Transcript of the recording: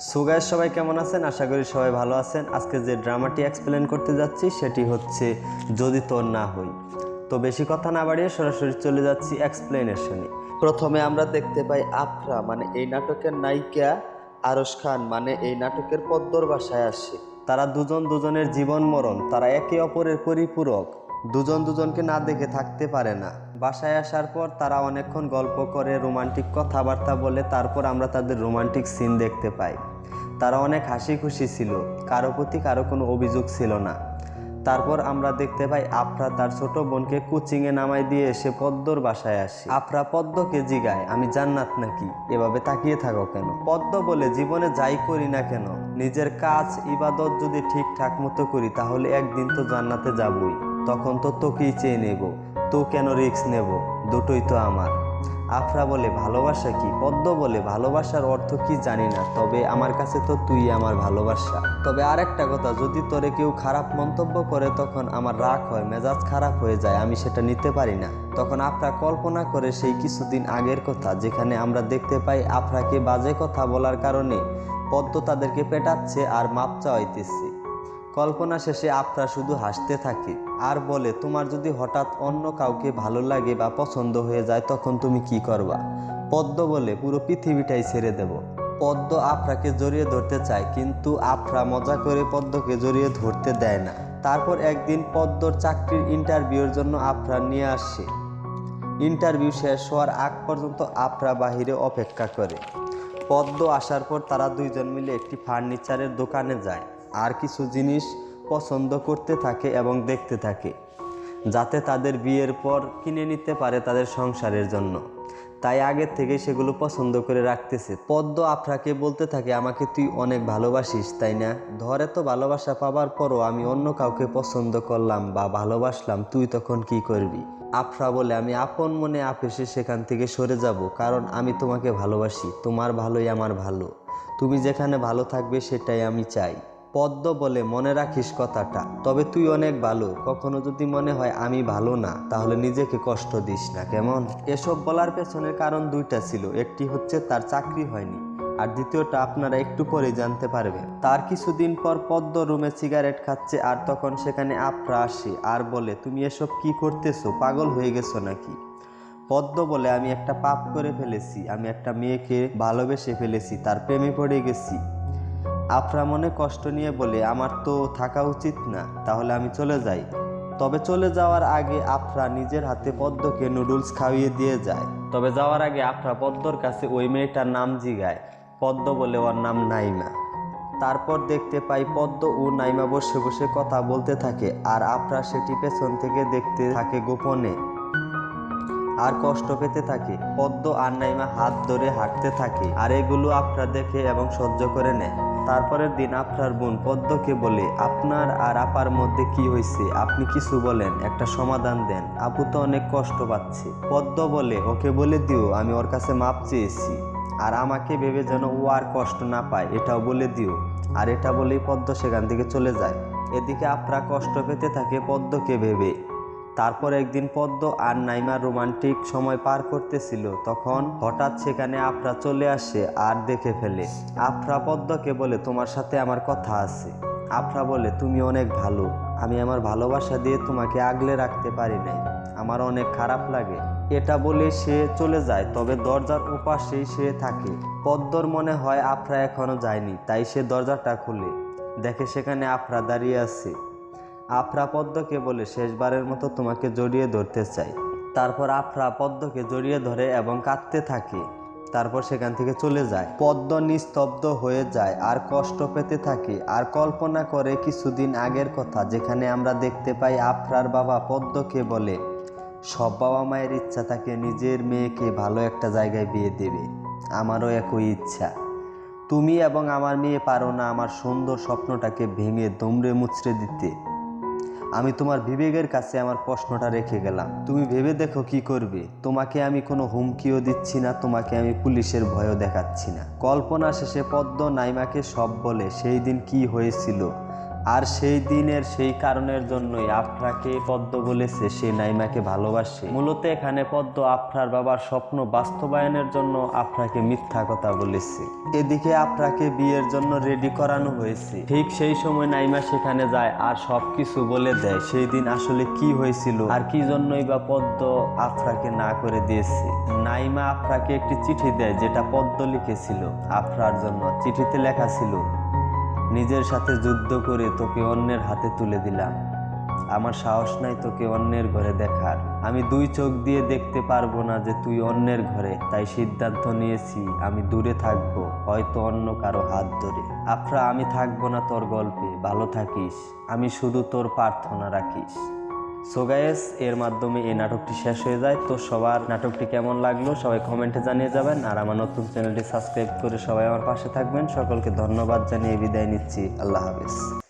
So guys, সবাই কেমন আছেন? আশা করি সবাই ভালো আছেন। আজকে যে ড্রামাটি এক্সপ্লেন করতে যাচ্ছি সেটি হচ্ছে যদি তোর না হই। তো বেশি কথা না বাড়িয়ে সরাসরি চলে যাচ্ছি এক্সপ্লেনেশনে। প্রথমে আমরা দেখতে পাই আফরা মানে এই নাটকের নায়িকা, আরশ খান মানে এই নাটকের পদ্মর বাসায় আসে। তারা দুজন দুজনের জীবন মরণ, তারা একে অপরের পরিপূরক, দুজন দুজনকে না দেখে থাকতে পারে না। বাসায় আসার পর তারা অনেকক্ষণ গল্প করে, রোমান্টিক কথাবার্তা বলে, তারপর আমরা তাদের রোমান্টিক সিন দেখতে পাই। তারা অনেক হাসি খুশি ছিল, কারো প্রতি কারো কোনো অভিযোগ ছিল না। তারপর আমরা দেখতে পাই আফরা তার ছোট বোনকে কোচিংয়ে নামাই দিয়ে এসে পদ্মর বাসায় আসে। আফরা পদ্মকে জিগায়, আমি জান্নাত নাকি, এভাবে তাকিয়ে থাকো কেন? পদ্ম বলে, জীবনে যাই করি না কেন, নিজের কাজ ইবাদত যদি ঠিকঠাক মতো করি তাহলে একদিন তো জান্নাতে যাবই। তখন তো তোকেই চেয়ে নেব, তো কেন রিস্ক নেব, দুটোই তো আমার। আফরা বলে, ভালোবাসা কি? পদ্ম বলে, ভালোবাসার অর্থ কি জানি না, তবে আমার কাছে তো তুই আমার ভালোবাসা। তবে আরেকটা কথা, যদি তোরে কেউ খারাপ মন্তব্য করে তখন আমার রাগ হয়, মেজাজ খারাপ হয়ে যায়, আমি সেটা নিতে পারি না। তখন আফরা কল্পনা করে সেই কিছুদিন আগের কথা, যেখানে আমরা দেখতে পাই আফরাকে বাজে কথা বলার কারণে পদ্ম তাদেরকে পেটাচ্ছে আর মাপ চাইতেছে। কল্পনা শেষে আফরা শুধু হাসতে থাকে আর বলে, তোমার যদি হঠাৎ অন্য কাউকে ভালো লাগে বা পছন্দ হয়ে যায় তখন তুমি কি করবা? পদ্ম বলে, পুরো পৃথিবীটাই ছেড়ে দেব। পদ্ম আফরাকে জড়িয়ে ধরতে চায়, কিন্তু আফরা মজা করে পদ্মকে জড়িয়ে ধরতে দেয় না। তারপর একদিন পদ্মর চাকরির ইন্টারভিউর জন্য আফরা নিয়ে আসে। ইন্টারভিউ শেষ হওয়ার আগ পর্যন্ত আফরা বাহিরে অপেক্ষা করে। পদ্ম আসার পর তারা দুইজন মিলে একটি ফার্নিচারের দোকানে যায় আর কিছু জিনিস পছন্দ করতে থাকে এবং দেখতে থাকে, যাতে তাদের বিয়ের পর কিনে নিতে পারে তাদের সংসারের জন্য। তাই আগের থেকে সেগুলো পছন্দ করে রাখতেছে। পদ্ম আফরাকে বলতে থাকে, আমাকে তুই অনেক ভালোবাসিস তাই না? ধরে তো ভালোবাসা পাবার পরও আমি অন্য কাউকে পছন্দ করলাম বা ভালোবাসলাম, তুই তখন কি করবি? আফরা বলে, আমি আপন মনে আপেসে সেখান থেকে সরে যাব, কারণ আমি তোমাকে ভালোবাসি, তোমার ভালোই আমার ভালো, তুমি যেখানে ভালো থাকবে সেটাই আমি চাই। পদ্ম বলে, মনে রাখিস কথাটা, তবে তুই অনেক ভালো, কখনো যদি মনে হয় আমি ভালো না তাহলে নিজেকে কষ্ট দিস না, কেমন? এসব বলার পেছনের কারণ দুইটা ছিল, একটি হচ্ছে তার চাকরি হয়নি, আর দ্বিতীয়টা আপনারা একটু পরে জানতে পারবেন। তার কিছুদিন পর পদ্ম রুমে সিগারেট খাচ্ছে আর তখন সেখানে আফরা আসে আর বলে, তুমি এসব কি করতেছো, পাগল হয়ে গেছো নাকি? পদ্ম বলে, আমি একটা পাপ করে ফেলেছি, আমি একটা মেয়েকে ভালোবেসে ফেলেছি, তার প্রেমে পড়ে গেছি। আফরা মনে কষ্ট নিয়ে বলে, আমার তো থাকা উচিত না, তাহলে আমি চলে যাই। তবে চলে যাওয়ার আগে আফরা নিজের হাতে পদ্মকে নুডলস খাইয়ে দিয়ে যায়। তবে যাওয়ার আগে আফরা পদ্মর কাছে ওই মেয়েটার নাম জিগায়। পদ্ম বলে, ওর নাম নাইমা। তারপর দেখতে পাই পদ্ম ও নাইমা বসে বসে কথা বলতে থাকে আর আফরা সেটি পেছন থেকে দেখতে থাকে গোপনে আর কষ্ট পেতে থাকে। পদ্ম আর নাইমা হাত ধরে হাঁটতে থাকে আর এগুলো আফরা দেখে এবং সহ্য করে নেয়। তারপরের দিন আফরার বোন পদ্মকে বলে, আপনার আর আপার মধ্যে কি হয়েছে, আপনি কিছু বলেন, একটা সমাধান দেন, আপু তো অনেক কষ্ট পাচ্ছে। পদ্ম বলে, ওকে বলে দিও আমি ওর কাছে মাপ চেয়েছি, আর আমাকে ভেবে যেন ও আর কষ্ট না পায় এটাও বলে দিও। আর এটা বলেই পদ্ম সেখান থেকে চলে যায়। এদিকে আফরা কষ্ট পেতে থাকে পদ্মকে ভেবে। তারপর একদিন পদ্ম আর নাইমা রোমান্টিক সময় পার করতেছিল, তখন হঠাৎ সেখানে আফরা চলে আসে আর দেখে ফেলে। আফরা পদ্মকে বলে, তোমার সাথে আমার কথা আছে। আফরা বলে, তুমি অনেক ভালো, আমি আমার ভালোবাসা দিয়ে তোমাকে আগলে রাখতে পারি নাই, আমার অনেক খারাপ লাগে। এটা বলে সে চলে যায়, তবে দরজার ওপাশেই সে থাকে। পদ্মর মনে হয় আফরা এখনো যায়নি, তাই সে দরজাটা খুলে দেখে সেখানে আফরা দাঁড়িয়ে আছে। আফরা পদ্মকে বলে, শেষবারের মতো তোমাকে জড়িয়ে ধরতে চাই। তারপর আফরা পদ্মকে জড়িয়ে ধরে এবং কাঁদতে থাকে। তারপর সেখান থেকে চলে যায়। পদ্ম নিস্তব্ধ হয়ে যায় আর কষ্ট পেতে থাকে আর কল্পনা করে কিছুদিন আগের কথা, যেখানে আমরা দেখতে পাই আফরার বাবা পদ্মকে বলে, সব বাবা মায়ের ইচ্ছা থাকে নিজের মেয়েকে ভালো একটা জায়গায় বিয়ে দেবে, আমারও একই ইচ্ছা। তুমি এবং আমার মেয়ে পারো না আমার সুন্দর স্বপ্নটাকে ভেঙে দুমড়ে মুচড়ে দিতে। আমি তোমার বিবেকের কাছে আমার প্রশ্নটা রেখে গেলাম, তুমি ভেবে দেখো কি করবে। তোমাকে আমি কোনো হুমকিও দিচ্ছি না, তোমাকে আমি পুলিশের ভয়ও দেখাচ্ছি না। কল্পনা শেষে পদ্ম নাইমাকে সব বলে সেই দিন কি হয়েছিল, আর সেই দিনের সেই কারণের জন্যই আফরাকে পদ্ম বলেছে সে নাইমাকে ভালোবাসে। মূলত এখানে পদ্ম আফরার বাবার স্বপ্ন বাস্তবায়নের জন্য আফরাকে মিথ্যা কথা বলেছে। এদিকে আফরাকে বিয়ের জন্য রেডি করানো হয়েছে। ঠিক সেই সময় নাইমা সেখানে যায় আর সবকিছু বলে দেয় সেই দিন আসলে কি হয়েছিল আর কি জন্যই বা পদ্ম আফরাকে না করে দিয়েছে। নাইমা আফরাকে একটি চিঠি দেয় যেটা পদ্ম লিখেছিল আফরার জন্য। চিঠিতে লেখা ছিল, নিজের সাথে যুদ্ধ করে তোকে অন্যের হাতে তুলে দিলাম। আমার সাহস নাই তোকে অন্যের ঘরে দেখার। আমি দুই চোখ দিয়ে দেখতে পারবো না যে তুই অন্যের ঘরে, তাই সিদ্ধান্ত নিয়েছি আমি দূরে থাকবো, হয়তো অন্য কারো হাত ধরে। আফরা, আমি থাকবো না তোর গল্পে, ভালো থাকিস, আমি শুধু তোর প্রার্থনা রাখিস। সো গাইস, এর মাধ্যমে এই নাটকটি শেষ হয়ে যায়। তো সবার নাটকটি কেমন লাগলো সবাই কমেন্টে জানিয়ে যাবেন। আর আমার নতুন চ্যানেলটি সাবস্ক্রাইব করে সবাই আমার পাশে থাকবেন। সকলকে ধন্যবাদ জানিয়ে বিদায় নিচ্ছি। আল্লাহ হাফেজ।